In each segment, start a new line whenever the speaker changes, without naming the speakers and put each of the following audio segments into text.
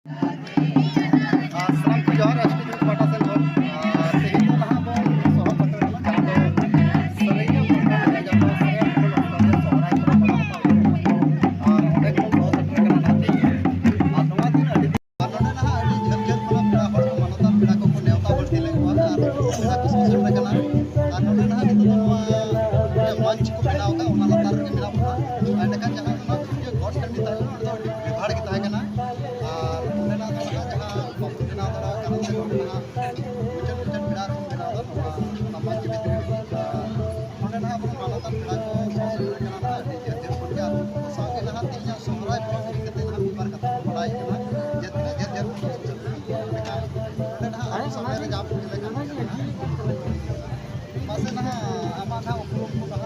Salam ko johar ST News Pata sen bol tehin do naha bon sohor patra na jahan do saraiya patra na jahan do saraiya bol okta sohrai pura manata ar onde ko sohor patra kana na tehi ar noa din adi node naha adi jhel jhel pura pura hor ko manata pira ko neuta bol dile ko ar pura ko system re kana ar node naha nitu noa manch ko benaw ka ona latar re benaw ka ande kan jahan ona je god kan ni tayo do bibhad ki tahe kana ar onde na do benaw dara kana se onde na uchan uchan bidar ko benaw da ona manch bitri onde na bo manata pira ko system re kana na adi je je pura saage naha tinya sohrai pura ki kate na bibar kata badai kana je je je onde na ar samay re jab dile kana mase na ama na uprum ko na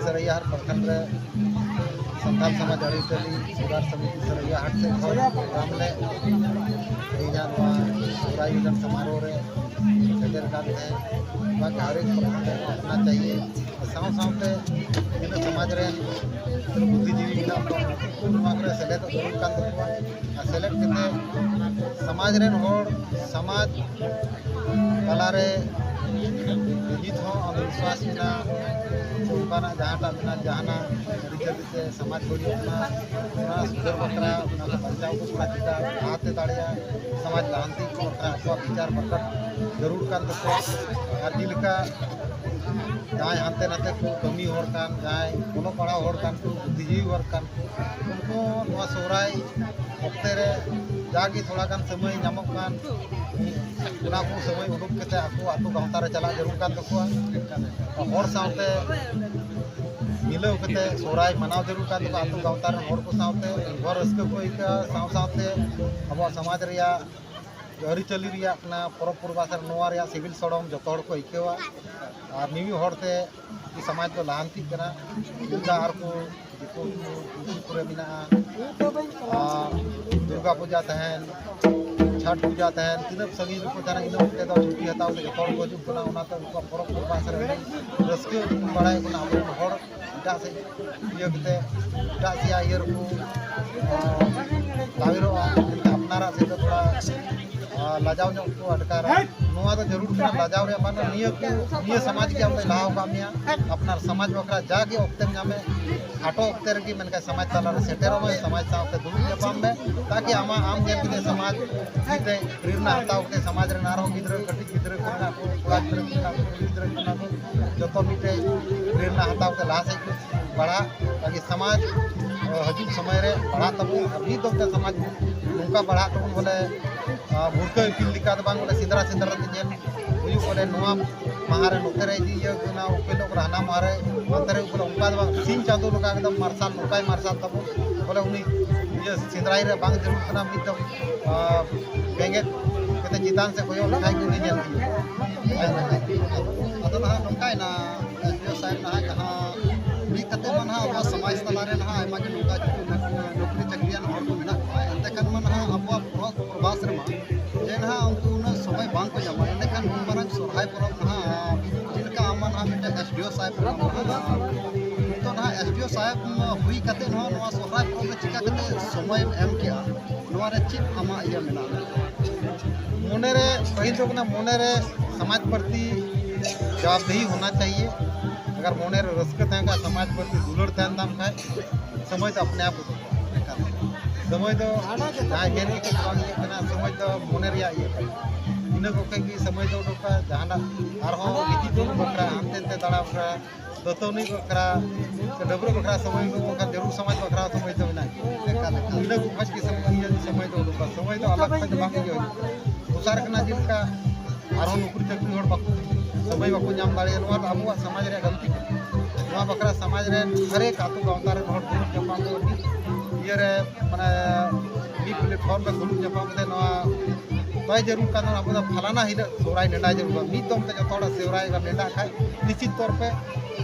Saraiya हर प्रखंड संथाल समाज अड़ीटली सुधार समिति सरैया हाट से रामले आयोजन समारोह shutter कान है हर एक प्रखंड अपना चाहिए साव सावते समाज रे बुद्धिजीवी मेना सेलेद जरूर कान सेलेद कते समाज रे समाज तलारे नित हो अंधविश्वास मेना उनका जहाँ जहाँ से समाज बड़ीना सुधर बकरा बचाव को थोड़ा चिंता हाथे दाड़ा समाज लांति बकरा आपको विचार प्रकट जरूर कर और जिलका जहाँ हानते नाते को कमी होरकान जहाँ कोनो पढ़ा होरकान को बुद्धिजीवी होरकान उनको नवा सोहराय वक्ते रे जागी थोड़ा गान समय नामक कान उना को समय उडुक कते आपको आतो गांवता रे चला जरूर कान तकोआ और सावते मिलाव कते सोहराय मनाव जरूर कान तको आतो गांवता रे हर को सावते घर रस्क को इका साव सावते अब समाज रिया अरिचली रिया अपना परब पूर्वासर नोआ रिया सिविल सड़म जतो हर को इकेवा और निवी हरते कि समाज को लांति करा दुर्गा आर को पूरे बिना दुर्गा पूजा तहन छठ पूजा तहन तीनों सगी को जाना इन छुट्टी हताव से जतो को जुकना उनाते उनका परब पूर्वासर रस्के बड़ाई को अब हर इटा से इया कते इटा से इयर को लाविरो अपनारा से थोड़ा लाजाव को अटकार जरूर लाजाव मान निये समाज के हम लाव कामिया अपना समाज बखरा जागे वक्ते में आटो वक्ते रही मनका समाज तला सेटेरो में समाज साथे दुरुब जपाम में ताकि आम के समाज प्रेरणा हताव के समाज रे नारो गिद्रा कटिक गिद्रा कोना को कोड़ा गिद्रा कोना को जतो मिटे प्रेरणा हताव के लासे बढ़ा ताकि समाज हजूक समय रे बढ़ा तब अभी तो समाज नौका बढ़ा तब बोले भूरका इपिल लिका बांग बोले सिंदरा सिंदरा दिन हुई बोले नोआ महारे नोकरे जी ये गुना उपिल रहना मारे अंतरे बोले उनका बांग सिंह चांदो लोका एकदम मार्शल नोकाय मार्शल तब बोले उनी ये सिंदराई रे बांग जरूर कना मित बेंगे कते चितान से कोयो लिखाई को नहीं जल्दी अतो ना नोकाय ना एसडीओ साहब ना जहां मी कते मना अब समाज तलारे ना आयमा के नोका नौकरी चाकरियान हर को मेना अंते कन मन अब प्रवास रे जे ना उनको समय बांग को जामा अंते कन मारन सोहाय परब ना जिनका अमन मिटे एसडीओ साहब तो ना एसडीओ साहब हुई कते ना सोहाय परब चिका कते समय एम किया नोआ रे चिप आमा इया मेना मोने रे पहिल तो ना मोने रे समाज प्रति जवाबदेही होना चाहिए अगर मोने रे रस्क तहका समाज प्रति दुलड़ तहन दाम खाए समय तो अपने आप समय तो जहाँ गेनी के समय तो मोने रिया इन की समय तो उडुका जहाँ गिटी तो बकरा हानते दाड़ा बकरा दतौनी बकरा डबरू बकरा समय को जरूर समाज बकरा समय तो मेना इन खोज की समय तो उडुका समय तो अलग से बाकी दोसार कना जिनका और नौकरी चाकरी हर बाको समय बाको नाम दाड़े अब समाज रे गलती बकरा समाज रे हर एक आतु गाँवता रे हर दुरुब जपाम ये रे माने मी प्लेटफॉर्म पे दुरुब जपाम दे तय जरूर का अब फलाना हिल सोहराय नेडा जरूर मिद दम ते जो सोहराय नेडा खाए निश्चित तौर पे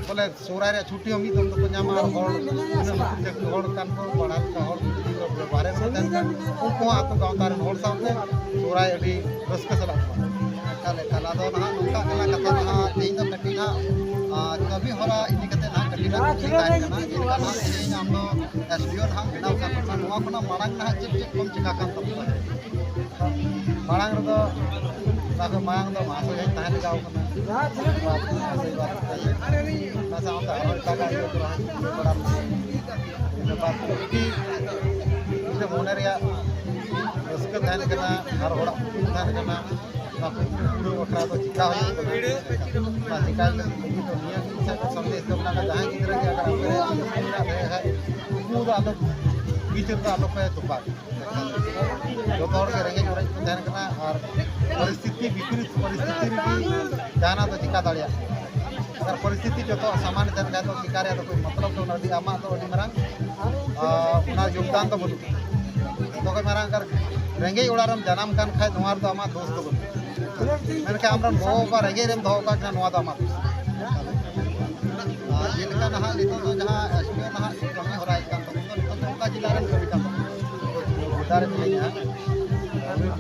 बोले सोहराय रे छुट्टी मिद दम तो नामा हर चाकरी हर कान को पढ़ा का हर जो बारे में उनको आतो गाँव हर सामने सोराय अभी रस्क चला कला दो ना नौका कला कथा ना तेज दो कटी ना कभी हरा इन्हीं कते ना कटी ना ताई ना इनका ना तेज हम दो एसडीओ ना बिना का ना नौका को ना मांग ना चिप चिप कम चिका का तब मांग दो ताकि मांग दो मासो ये ताई लगाओ करना ना सामने हर ताका ये बड़ा ini baat ini itu mana ya उसके ध्यान करना हर बड़ा ध्यान करना पूरी वक्रा तो चिका हो चिका चिका तो नियम से संदेश करना का जहाँ किधर के अगर अपने रहे है पूरा तो बीच तो आलोक पे तो बात जो तौर के रहेंगे जो ध्यान करना और परिस्थिति विपरीत परिस्थिति भी जाना तो चिका दाड़िया अगर परिस्थिति जो तो सामान्य ध्यान का तो चिका रहा तो कोई मतलब तो नदी आमा तो अड़ी मरंग योगदान तो बोलूँ तो कोई मरंग कर रेंगे उड़ारम जनाम कान खाए नोआर तो आमा दोस्त तो बोलूँ मैंने कहा हमरा दो का रेंगे रेम दो का नोआ तो आमा जिनका नहा लितो तो जहाँ एसपीओ नहा कमी हो रहा है काम तो उनका जिला रन कभी काम उदार में नहीं है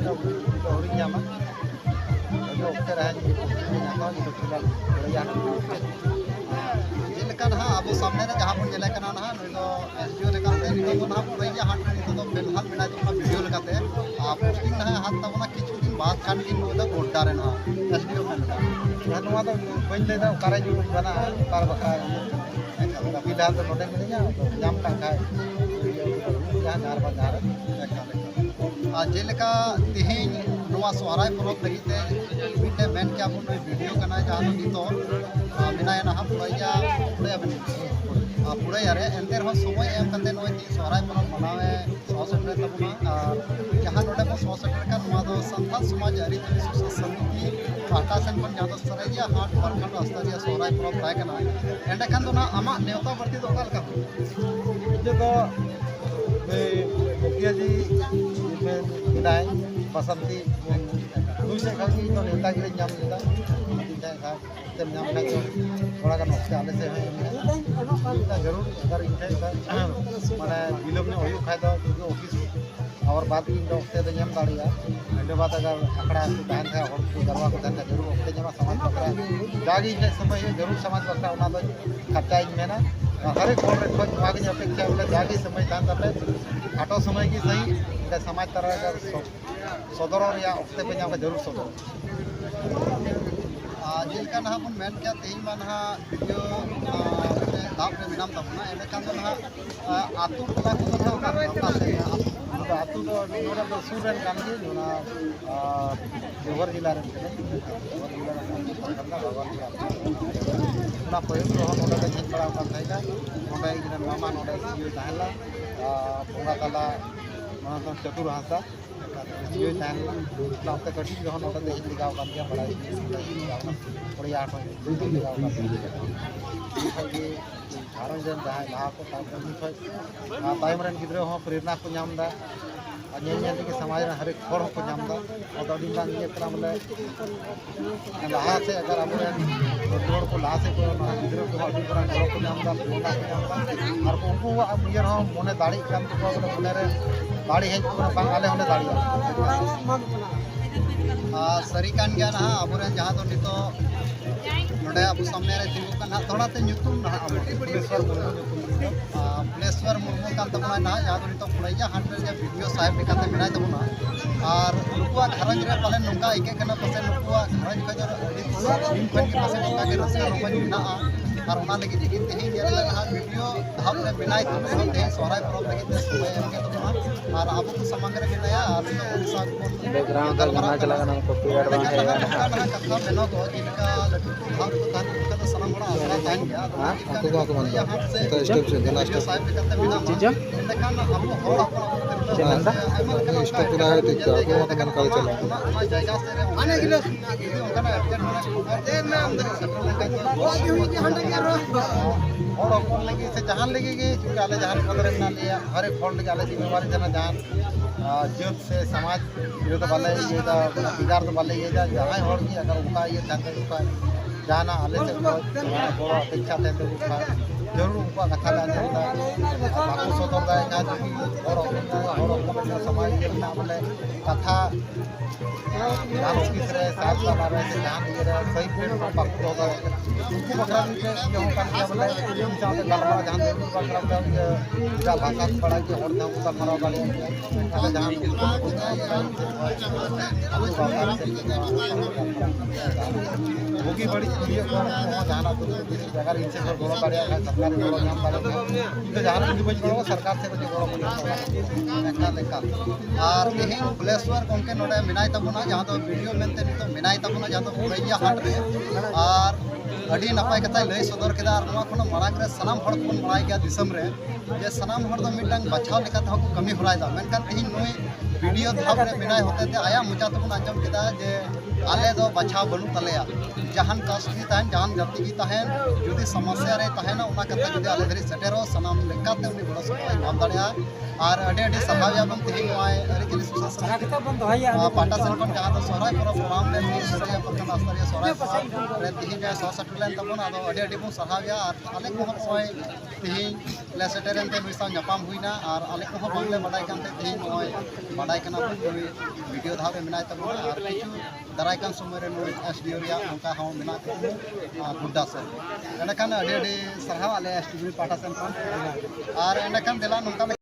तो होरी जामा जो उठे रहे हैं ना तो जिला बढ़िया जिनका नहा अब सामने रे जहाँ पर जिला का नहा तो एसपीओ ने काम दे तो नहा पूरा ये हाथ में तो फिलहाल बिना तो अपना वीडियो लगाते पोस्टिंग नहा हाथ तब ना किछु दिन बाद खान दिन तो गोड्डा रे नहा एसपीओ में यहाँ नोआ तो बन ले दा कारे जो बना कार बकरा फिलहाल तो नोटे मिलेगा तो जाम का खाए यहाँ नार बाजार जेलका तेहेन नोआ सोहराय परब लगिते मिटे मेन के अपन वीडियो कना जहाँ नितो बिना नहा पुरैया पुरैया रे एंते रह समय एम कते नोय सोहराय परब मनावे सौसटर तबना जहाँ नोटे को सौसटर का नोआ दो संथाल समाज अरी समिति पाटा सेन बन जहाँ सरैया हाट परखंड स्तरीय सोहराय परब ताय कना एंडे खान दो ना आमा नेवता बर्ती दो काल का जो तो मुखिया जी मिनाय बसंती दूसरे खाली तो नेता के लिए नाम देता जब नाम का तो थोड़ा का नौकरी आले से है जरूर अगर इनके माने विलोप ने होयो खाय तो जो ऑफिस और बात भी इन वक्त तो नाम दाड़िया इंडे बात अगर अखड़ा से तहन था और को गरवा को तहन जरूर वक्त जमा समाज पकड़ा जागी के समय जरूर समाज पकड़ा उना तो खर्चा इन में ना हर एक खोल रे खोज भाग ने अपेक्षा बोले जागी समय तहन तपे आटो समय की सही के समाज तरह का सदर और या वक्त पे नाम जरूर सदर जिनका नहा बन मेन क्या तेज में नहा वीडियो दाब रे बिनाम तबना एने कान तो नहा आतु टोला को नहा से आतु तो नोरा तो सुरन कान के जोना देवर जिला रे देवर जिला रे कन्ना भगवान ना पयम तो नोरा के झिन पड़ा का थाइला नोरा एक दिन मामा नोरा सियो ताहला पोंगा तला ना तो चतुर हासा ये टाइम लास्ट तक कटी जो नोटा दे लिगाव का क्या बड़ा बड़ी आठ में लिगाव का कि कारण जन जहाँ लाहा को ताम ताइम रन गिद्रे हो प्रेरणा को नाम दा अन्य के समाज हर एक हर को नाम दा और अभी बांग ये करा मतलब लाहा से अगर आप रोड को लाहा से को गिद्रे को अभी करा को नाम दा प्रेरणा को नाम दा और उनको अब ये हो मोने दाढ़ी काम को मोने रे दाढ़ी है बांग आले होने दाढ़ी सरी कान गया ना अबोरेन जहाँ तो नितो नोडे अब सामने रे तिंगु का ना थोड़ा ते ᱧᱩᱛᱩᱢ ना प्लेसवर मुर्मू कान तबना ना जहाँ तो नितो पुरैया हाट रे वीडियो साहेब लेकाते मिनाय तबना और नुकुआ घरंज रे पाले नोंका इके कना पसे नुकुआ घरंज खजर दिन खन की पसे नोंका के रसे रोमन मिना और उना लगी दिखी तेही जेल लगा वीडियो धाप रे बिनाय तबना ते सोहराय परब लगी ते समय एम के तबना और अब तो समांग रे बिनाया और तो उड़ीसा को बैकग्राउंड का गाना चला गाना कॉपीराइट बांग है ना कथा मेनो तो जिनका लड्डू धाप को थान का तो सनम बड़ा आसरा तान गया हां को बन यहाँ से तो स्टेप से देना स्टेप साहब लेकर बिना चीज देखा ना हम होड़ चलंदा स्टेप ना है तो को तो कन का चला ना जायगा से आने गिलो उनका अपडेट दे ना अंदर से वो हुई कि हंडे के और अपन लगी से जहां लगेगी क्योंकि आले जहां खबर में ना लिया हर एक फोन लगे आले जिम्मेवारी जना जहां जब से समाज ये तो वाले ये दा बिगाड़ तो वाले ये दा जहां और की अगर उनका ये था तो उनका जाना आले से बड़ा अपेक्षा थे तो उनका जरूर उनका कथा बाको सदर दाएगा जो समाज के बोले कथा जहाँ ऑफिस रे साफ साला रे से जहाँ ये रे सही प्लेट पर बाको दाएगा उनकी बकरा भी जो होता है बोले इंसान के गलबा जहाँ जरूर बकरा का जा भाषा पढ़ा के और ना उनका मरा वाले जहाँ होगी बड़ी वीडियो को जहाँ तो जगह इनसे गोड़ा बढ़िया है सरकार गोड़ा नाम वाले तो जहाँ भी बच गया सरकार से बचे गोड़ा बढ़िया और यही प्लेसवर उनके नोड़े मिनाई तबना जहाँ तो वीडियो मेनते नहीं तो मिनाई तबना जहाँ तो उड़ैया हाट रे और अड़ी नपाय कथा लय सदर केदा और नवा कोनो मारांग रे सनाम हड़ को बणाय गया दिसम रे जे सनाम हड़ दो मिटंग बचाव लेका तो कमी होरायदा मेनखान तेही नोय वीडियो धाब रे बिनाय होते थे आया मुचा तबन अंजम केदा जे आले दो बचाव बनू तलेया जहान कास्ट की तहन जहान जाति की तहन जुदी समस्या रे तहन उना कथा जुदी आले धरी सेटेरो सनाम लेकाते उनी बड़ सहाय नाम दाड़िया और अडे अडे सभाव्या बन तेही नोय अरिकली सुशासन पाटा सेलपन जहां तो सोहराय प्रोग्राम में सोहराय प्रथम स्तरीय सोहराय रे तेही जे सटलेन तबन आदो अडे अडे बन सहाव्या और आले को नोय तेही ले सेटेरन ते बिसा नपाम हुइना और आले को बांगले बडाय कानते तेही नोय बडाय कना वीडियो धावे मिनाय तबन और किछु दाराय कान समय रे नोय एसडीओ रिया उनका हम मिना को गुड्डा से एंडकान अडे अडे सरहाव आले एसडीओ पाटा सेन और एंडकान देला नोंका